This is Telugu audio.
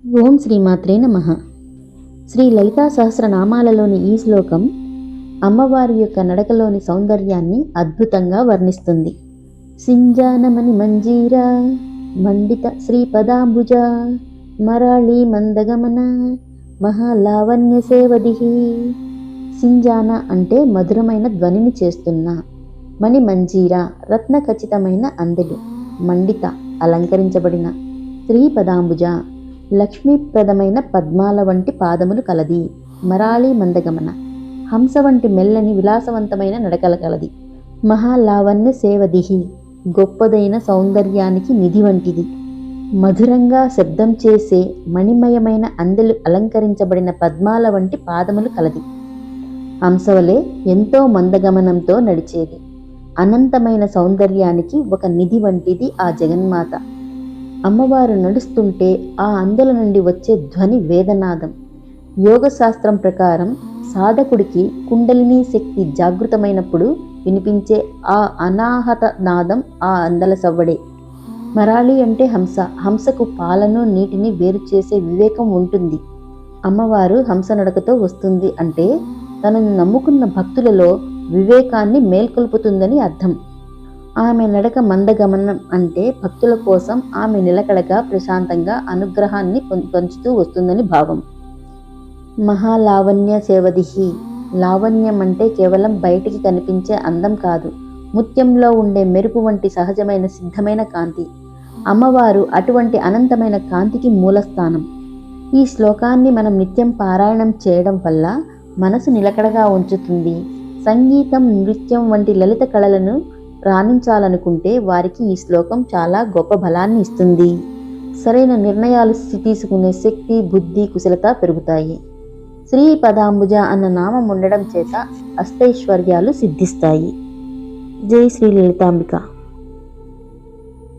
ఓం శ్రీమాత్రే నమః. శ్రీ లలితా సహస్రనామాలలోని ఈ శ్లోకం అమ్మవారి యొక్క నడకలోని సౌందర్యాన్ని అద్భుతంగా వర్ణిస్తుంది. సింజానమని మంజీర మండిత శ్రీపదాంబుజ మరాళీ మందగమన మహాలావణ్య సేవదిహి. సింజాన అంటే మధురమైన ధ్వనిని చేస్తున్న, మణి మంజీర రత్న ఖచ్చితమైన అందెలు, మండిత అలంకరించబడిన, శ్రీపదాంబుజ లక్ష్మీప్రదమైన పద్మాల వంటి పాదములు కలది, మరాళీ మందగమన హంస వంటి మెల్లని విలాసవంతమైన నడకల కలది, మహాలావణ్య సేవదిహి గొప్పదైన సౌందర్యానికి నిధి వంటిది, మధురంగా శబ్దం చేసే మణిమయమైన అందెలు అలంకరించబడిన పద్మాల వంటి పాదములు కలది, హంసవలే ఎంతో మందగమనంతో నడిచేది, అనంతమైన సౌందర్యానికి ఒక నిధి వంటిది ఆ జగన్మాత. అమ్మవారు నడుస్తుంటే ఆ అందెల నుండి వచ్చే ధ్వని వేదనాదం. యోగశాస్త్రం ప్రకారం సాధకుడికి కుండలిని శక్తి జాగృతమైనప్పుడు వినిపించే ఆ అనాహత నాదం ఆ అందెల సవ్వడే. మరాళి అంటే హంస. హంసకు పాలను నీటిని వేరు చేసే వివేకం ఉంటుంది. అమ్మవారు హంస నడకతో వస్తుంది అంటే తనను నమ్ముకున్న భక్తులలో వివేకాన్ని మేల్కొల్పుతుందని అర్థం. ఆమె నడక మందగమనం అంటే భక్తుల కోసం ఆమె నిలకడగా ప్రశాంతంగా అనుగ్రహాన్ని పంచుతూ వస్తుందని భావం. మహాలావణ్య సేవదిహి. లావణ్యం అంటే కేవలం బయటికి కనిపించే అందం కాదు, ముత్యంలో ఉండే మెరుపు వంటి సహజమైన సిద్ధమైన కాంతి. అమ్మవారు అటువంటి అనంతమైన కాంతికి మూలస్థానం. ఈ శ్లోకాన్ని మనం నిత్యం పారాయణం చేయడం వల్ల మనసు నిలకడగా ఉంచుతుంది. సంగీతం, నృత్యం వంటి లలిత కళలను రాణించాలనుకుంటే వారికి ఈ శ్లోకం చాలా గొప్ప బలాన్ని ఇస్తుంది. సరైన నిర్ణయాలు తీసుకునే శక్తి, బుద్ధి, కుశలత పెరుగుతాయి. శ్రీపదాంబుజ అన్న నామం ఉండడం చేత అష్టైశ్వర్యాలు సిద్ధిస్తాయి. జై శ్రీ లలితాంబిక.